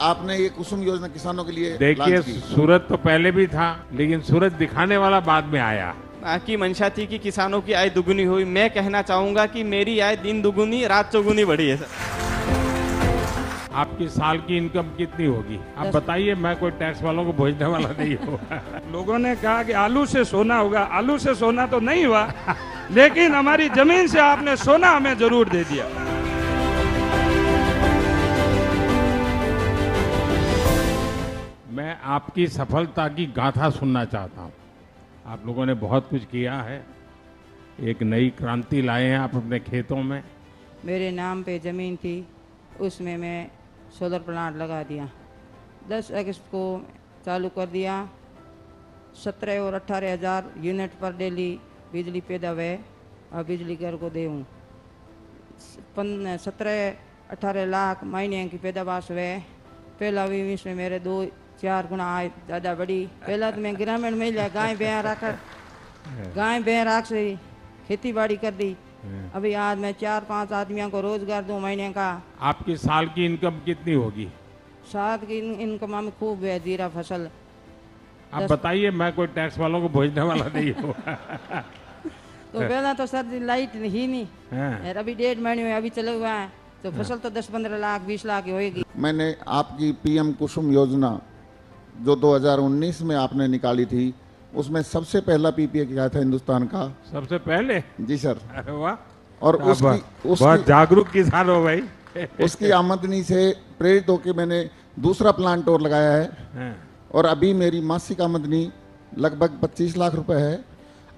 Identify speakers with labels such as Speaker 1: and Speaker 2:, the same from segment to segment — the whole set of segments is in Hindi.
Speaker 1: आपने ये कुसुम योजना किसानों के लिए
Speaker 2: देखिए,
Speaker 1: लॉन्च की।
Speaker 2: सूरत तो पहले भी था, लेकिन सूरत दिखाने वाला बाद में आया।
Speaker 3: की मंशा थी कि किसानों की आय दुगुनी हुई। मैं कहना चाहूंगा कि मेरी आय दिन दुगुनी रात चौगुनी बढ़ी है सर।
Speaker 2: आपकी साल की इनकम कितनी होगी आप बताइए? मैं कोई टैक्स वालों को भेजने वाला नहीं हूँ।
Speaker 4: लोगों ने कहा कि आलू से सोना होगा, आलू से सोना तो नहीं हुआ, लेकिन हमारी जमीन से आपने सोना हमें जरूर दे दिया।
Speaker 2: मैं आपकी सफलता की गाथा सुनना चाहता हूँ। आप लोगों ने बहुत कुछ किया है, एक नई क्रांति लाए हैं आप अपने खेतों में।
Speaker 5: मेरे नाम पे ज़मीन थी, उसमें मैं सोलर प्लांट लगा दिया। 10 अगस्त को चालू कर दिया। 17 और 18 हज़ार यूनिट पर डेली बिजली पैदा हुए और बिजली घर को दे हूँ। 17-18 लाख महीने की पैदावार हुए। पहला भी इसमें मेरे 2-4 गुना आय ज़्यादा बढ़ी। पहला तो मैं ग्रामीण महिला गाय भैंस रख से खेती बाड़ी कर दी। अभी आज मैं 4-5 आदमियों को रोजगार दूं महीने का।
Speaker 2: आपकी साल की इनकम कितनी होगी?
Speaker 5: साल की इनकम में खूब है, जीरा फसल।
Speaker 2: आप बताइए, मैं कोई टैक्स वालों को भेजने वाला नहीं हूँ।
Speaker 5: तो पहला तो सर लाइट ही नहीं है, अभी 1.5 महीने में अभी चले हुआ है, तो फसल तो 10-15 लाख 20 लाख की होगी।
Speaker 1: मैंने आपकी पीएम कुसुम योजना जो 2019 में आपने निकाली थी, उसमें सबसे पहला पीपीए क्या था हिंदुस्तान का?
Speaker 2: सबसे पहले?
Speaker 1: जी सर।
Speaker 2: अरे वाह,
Speaker 1: और
Speaker 2: बहुत जागरूक किसान हो भाई।
Speaker 1: उसकी आमदनी से प्रेरित होकर मैंने दूसरा प्लांट और लगाया है, और अभी मेरी मासिक आमदनी लगभग 25 लाख रुपए है।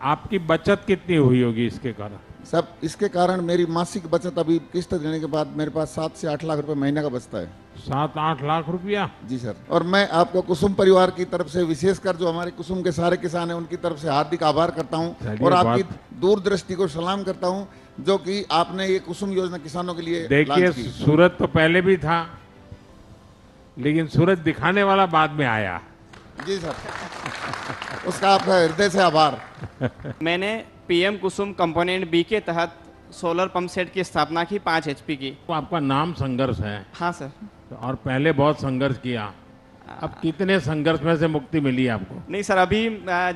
Speaker 2: आपकी बचत कितनी हुई होगी इसके कारण?
Speaker 1: सब इसके कारण मेरी मासिक बचत अभी किस्त देने के बाद मेरे पास 7 से 8 लाख रुपए महीने का बचता है।
Speaker 2: 7-8 लाख रुपया?
Speaker 1: जी सर। और मैं आपको कुसुम परिवार की तरफ से, विशेषकर जो हमारे कुसुम के सारे किसान हैं, उनकी तरफ से हार्दिक आभार करता हूं और आपकी दूरदृष्टि को सलाम करता हूं, जो कि आपने ये कुसुम योजना किसानों के लिए
Speaker 2: देखिए, सूरत तो पहले भी था, लेकिन सूरत दिखाने वाला बाद में आया।
Speaker 1: जी सर, उसका आपका हृदय से आभार।
Speaker 3: मैंने पीएम कुसुम कंपोनेंट बी के तहत सोलर पंप सेट की स्थापना की 5 HP की।
Speaker 2: तो आपका नाम संघर्ष है?
Speaker 3: हाँ सर।
Speaker 2: और पहले बहुत संघर्ष किया, अब कितने संघर्ष में से मुक्ति मिली आपको?
Speaker 3: नहीं सर, अभी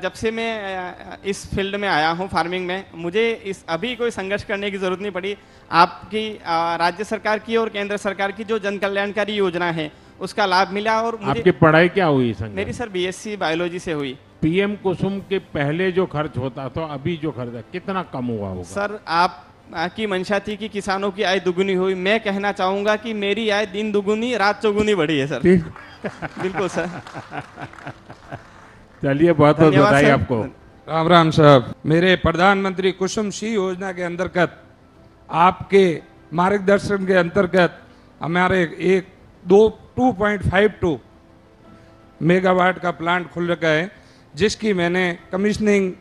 Speaker 3: जब से मैं इस फील्ड में आया हूँ फार्मिंग में, मुझे अभी कोई संघर्ष करने की जरूरत नहीं पड़ी। आपकी राज्य सरकार की और केंद्र सरकार की जो जन कल्याणकारी योजना है उसका लाभ मिला। और
Speaker 2: आपकी पढ़ाई क्या हुई?
Speaker 3: मेरी सर BSc बायोलॉजी से हुई।
Speaker 2: पीएम कुसुम के पहले जो खर्च होता था, अभी जो खर्च है कितना कम हुआ होगा?
Speaker 3: सर की मंशा थी कि किसानों की आय दुगुनी हुई। मैं कहना चाहूंगा कि मेरी आय दिन दुगुनी रात चौगुनी बढ़ी है सर। बिल्कुल सर।
Speaker 2: चलिए, बहुत बहुत बधाई आपको।
Speaker 4: राम राम साहब। मेरे प्रधानमंत्री कुसुम सी योजना के अंतर्गत, आपके मार्गदर्शन के अंतर्गत हमारे 2.52 मेगावाट का प्लांट खुल रखा है, जिसकी मैंने कमीशनिंग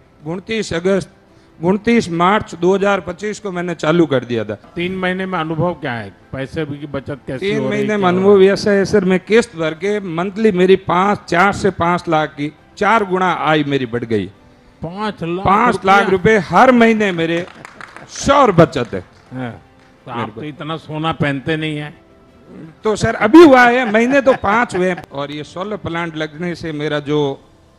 Speaker 4: 29 मार्च 2025 को मैंने चालू कर दिया था।
Speaker 2: 3 महीने में अनुभव क्या है? पैसे की बचत कैसी हो रही है?
Speaker 4: 3 महीने में अनुभव ऐसा है सर, मैं किस्त भर के मंथली मेरी 4 से 5 लाख की 4 गुना आय मेरी बढ़ गई। 5 लाख रुपए हर महीने मेरे श्योर बचत है।
Speaker 2: तो आप तो इतना सोना पहनते नहीं है।
Speaker 4: तो सर अभी हुआ है, महीने तो 5 हुए। और ये सोलर प्लांट लगने से मेरा जो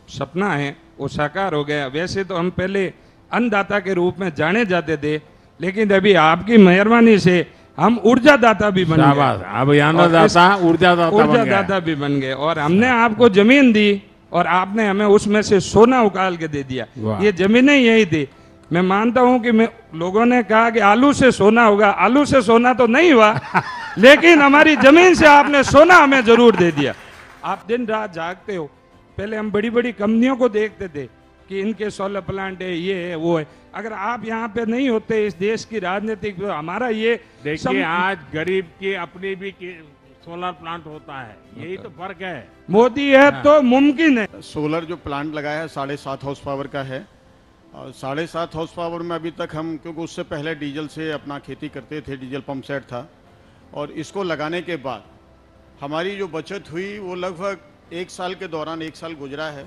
Speaker 4: सपना है वो साकार हो गया। वैसे तो हम पहले अन्नदाता के रूप में जाने जाते थे, लेकिन अभी आपकी मेहरबानी से हम ऊर्जादाता भी बन गए।
Speaker 2: अब ऊर्जादाता
Speaker 4: भी बन गए। और हमने आपको जमीन दी और आपने हमें उसमें से सोना उकाल के दे दिया। ये जमीनें यही थी। मैं मानता हूं कि लोगों ने कहा कि आलू से सोना होगा, आलू से सोना तो नहीं हुआ, लेकिन हमारी जमीन से आपने सोना हमें जरूर दे दिया। आप दिन रात जागते हो। पहले हम बड़ी बड़ी कंपनियों को देखते थे कि इनके सोलर प्लांट है, ये है, वो है। अगर आप यहाँ पे नहीं होते, इस देश की राजनीतिक, हमारा ये
Speaker 2: देखिए, आज गरीब की अपनी भी सोलर प्लांट होता है, यही तो फर्क है।
Speaker 4: मोदी है तो मुमकिन है।
Speaker 6: सोलर जो प्लांट लगाया है 7.5 हॉर्स पावर का है, और 7.5 हॉर्स पावर में अभी तक हम, क्योंकि उससे पहले डीजल से अपना खेती करते थे, डीजल पंप सेट था, और इसको लगाने के बाद हमारी जो बचत हुई वो लगभग 1 साल के दौरान, 1 साल गुजरा है,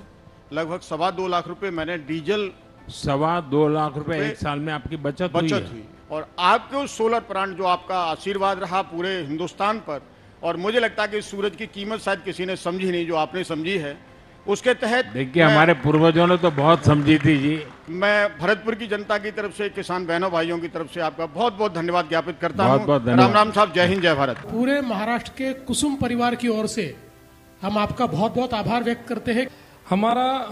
Speaker 6: लगभग 2.25 लाख रुपए मैंने डीजल
Speaker 2: 2.25 लाख रुपए 1 साल में आपकी बचत हुई।
Speaker 6: और आपके उस सोलर प्लांट जो आपका आशीर्वाद रहा पूरे हिंदुस्तान पर, और मुझे लगता है कि सूरज की कीमत शायद किसी ने समझी नहीं जो आपने समझी है। उसके तहत
Speaker 2: देखिए हमारे पूर्वजों ने तो बहुत समझी थी जी।
Speaker 6: मैं भरतपुर की जनता की तरफ से, किसान बहनों भाइयों की तरफ से आपका बहुत बहुत धन्यवाद ज्ञापित करता हूं। राम राम साहब, जय हिंद, जय भारत।
Speaker 7: पूरे महाराष्ट्र के कुसुम परिवार की ओर से हम आपका बहुत बहुत आभार व्यक्त करते हैं।
Speaker 8: हमारा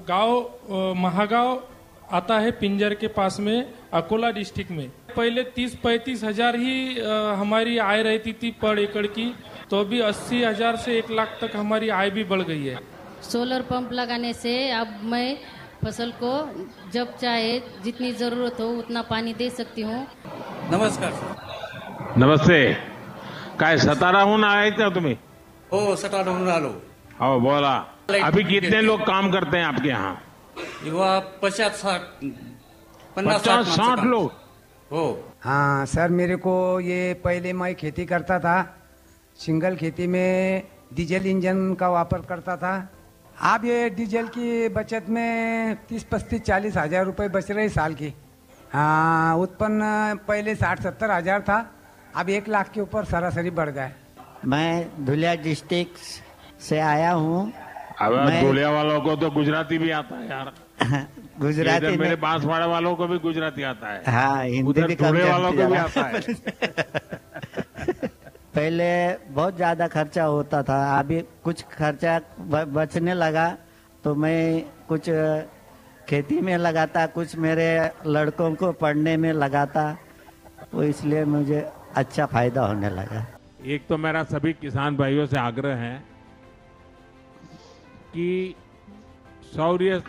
Speaker 8: गांव महागांव आता है पिंजर के पास में, अकोला डिस्ट्रिक्ट में। पहले 30-35 हजार ही हमारी आय रहती थी पर एकड़ की, तो अभी 80 हजार से 1 लाख तक हमारी आय भी बढ़ गई है।
Speaker 9: सोलर पंप लगाने से अब मैं फसल को जब चाहे जितनी जरूरत हो उतना पानी दे सकती हूँ।
Speaker 10: नमस्कार सर।
Speaker 2: नमस्ते। काय सताराहून आहे का तुम्ही?
Speaker 10: हो, सटाराहून आलो।
Speaker 2: हो, बोला। अभी कितने लोग काम करते हैं आपके यहाँ? 50-60 लोग।
Speaker 10: हो।
Speaker 11: हाँ सर, मेरे को ये पहले मैं खेती करता था, सिंगल खेती में डीजल इंजन का वापर करता था। अब ये डीजल की बचत में 30-35-40 हजार रुपये बच रहे साल की। हाँ, उत्पन्न पहले 60-70 हजार था, अब 1 लाख के ऊपर सरासरी बढ़ गया।
Speaker 12: मैं धुलिया डिस्ट्रिक्ट से आया हूँ।
Speaker 2: अब धुलिया वालों को तो गुजराती भी आता है यार।
Speaker 12: गुजराती
Speaker 2: मेरे बांसवाड़ा वालों को भी गुजराती आता है।
Speaker 12: हाँ, हिंदी भी कम
Speaker 2: वालों को भी आता है।
Speaker 12: पहले बहुत ज्यादा खर्चा होता था, अभी कुछ खर्चा बचने लगा तो मैं कुछ खेती में लगाता, कुछ मेरे लड़कों को पढ़ने में लगाता, तो इसलिए मुझे अच्छा फायदा होने लगा।
Speaker 2: एक तो मेरा सभी किसान भाइयों से आग्रह है कि सौर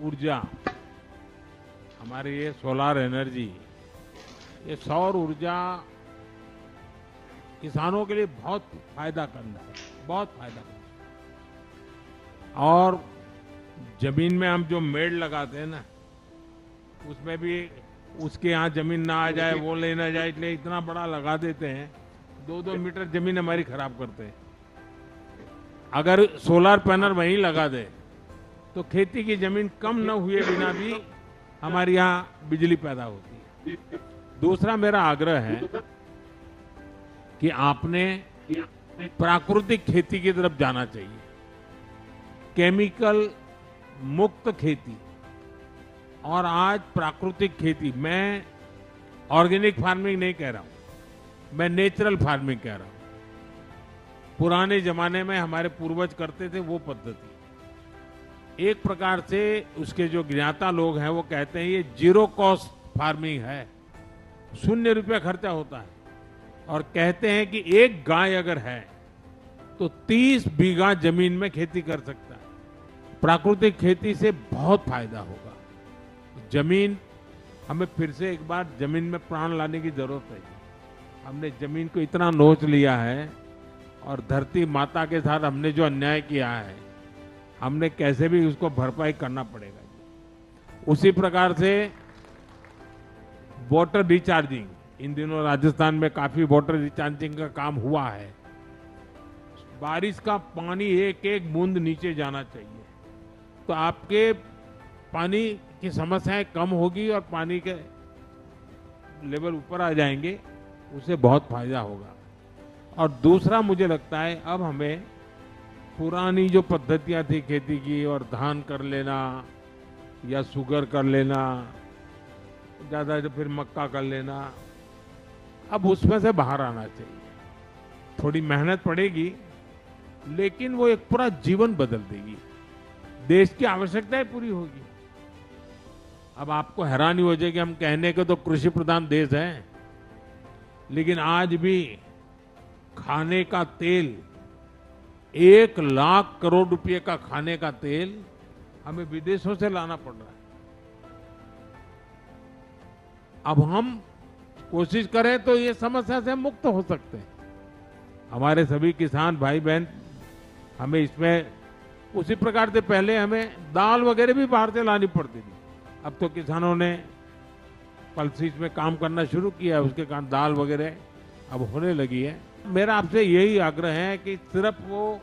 Speaker 2: ऊर्जा, हमारी ये सोलार एनर्जी, ये सौर ऊर्जा किसानों के लिए बहुत फायदा करना है, बहुत फायदा करना है। और जमीन में हम जो मेड़ लगाते हैं ना, उसमें भी उसके यहाँ जमीन ना आ जाए, वो ले ना जाए, इसलिए इतना बड़ा लगा देते हैं, 2-2 मीटर जमीन हमारी खराब करते हैं। अगर सोलर पैनल वहीं लगा दे तो खेती की जमीन कम न हुए बिना भी हमारे यहाँ बिजली पैदा होती है। दूसरा मेरा आग्रह है कि आपने प्राकृतिक खेती की तरफ जाना चाहिए, केमिकल मुक्त खेती। और आज प्राकृतिक खेती, मैं ऑर्गेनिक फार्मिंग नहीं कह रहा हूं, मैं नेचुरल फार्मिंग कह रहा हूं। पुराने जमाने में हमारे पूर्वज करते थे वो पद्धति, एक प्रकार से उसके जो ज्ञाता लोग हैं वो कहते हैं ये जीरो कॉस्ट फार्मिंग है, 0 रुपया खर्चा होता है। और कहते हैं कि एक गाय अगर है तो 30 बीघा जमीन में खेती कर सकता है। प्राकृतिक खेती से बहुत फायदा होगा। जमीन, हमें फिर से एक बार जमीन में प्राण लाने की जरूरत है। हमने जमीन को इतना नोच लिया है और धरती माता के साथ हमने जो अन्याय किया है, हमने कैसे भी उसको भरपाई करना पड़ेगा। उसी प्रकार से वाटर रिचार्जिंग, इन दिनों राजस्थान में काफी वाटर रिचार्जिंग का काम हुआ है। बारिश का पानी एक एक बूंद नीचे जाना चाहिए, तो आपके पानी की समस्याएं कम होगी और पानी के लेवल ऊपर आ जाएंगे, उससे बहुत फायदा होगा। और दूसरा मुझे लगता है अब हमें पुरानी जो पद्धतियां थी खेती की, और धान कर लेना या शुगर कर लेना, ज्यादा तो फिर मक्का कर लेना, अब उसमें से बाहर आना चाहिए। थोड़ी मेहनत पड़ेगी लेकिन वो एक पूरा जीवन बदल देगी, देश की आवश्यकताएं पूरी होगी। अब आपको हैरानी हो जाएगी, हम कहने के तो कृषि प्रधान देश है, लेकिन आज भी खाने का तेल, 1 लाख करोड़ रुपए का खाने का तेल हमें विदेशों से लाना पड़ रहा है। अब हम कोशिश करें तो ये समस्या से मुक्त हो सकते हैं। हमारे सभी किसान भाई बहन हमें इसमें, उसी प्रकार से पहले हमें दाल वगैरह भी बाहर से लानी पड़ती थी, अब तो किसानों ने पल्सीज में काम करना शुरू किया है, उसके कारण दाल वगैरह अब होने लगी है। मेरा आपसे यही आग्रह है कि सिर्फ वो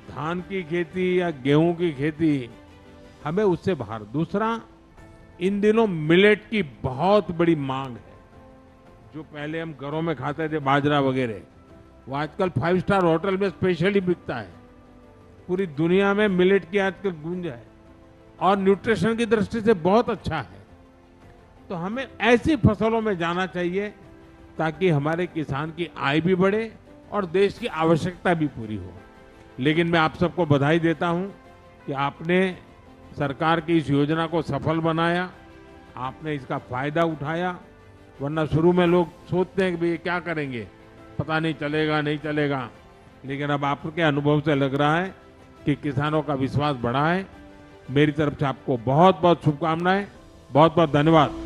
Speaker 2: धान की खेती या गेहूं की खेती, हमें उससे बाहर। दूसरा, इन दिनों मिलेट की बहुत बड़ी मांग है। जो पहले हम घरों में खाते थे बाजरा वगैरह, वो आजकल 5 स्टार होटल में स्पेशली बिकता है। पूरी दुनिया में मिलेट की आजकल गूंज है और न्यूट्रिशन की दृष्टि से बहुत अच्छा है। तो हमें ऐसी फसलों में जाना चाहिए ताकि हमारे किसान की आय भी बढ़े और देश की आवश्यकता भी पूरी हो। लेकिन मैं आप सबको बधाई देता हूं कि आपने सरकार की इस योजना को सफल बनाया, आपने इसका फायदा उठाया। वरना शुरू में लोग सोचते हैं कि भाई ये क्या करेंगे, पता नहीं चलेगा नहीं चलेगा, लेकिन अब आपके अनुभव से लग रहा है कि किसानों का विश्वास बढ़ा है। मेरी तरफ से आपको बहुत बहुत शुभकामनाएं, बहुत बहुत धन्यवाद।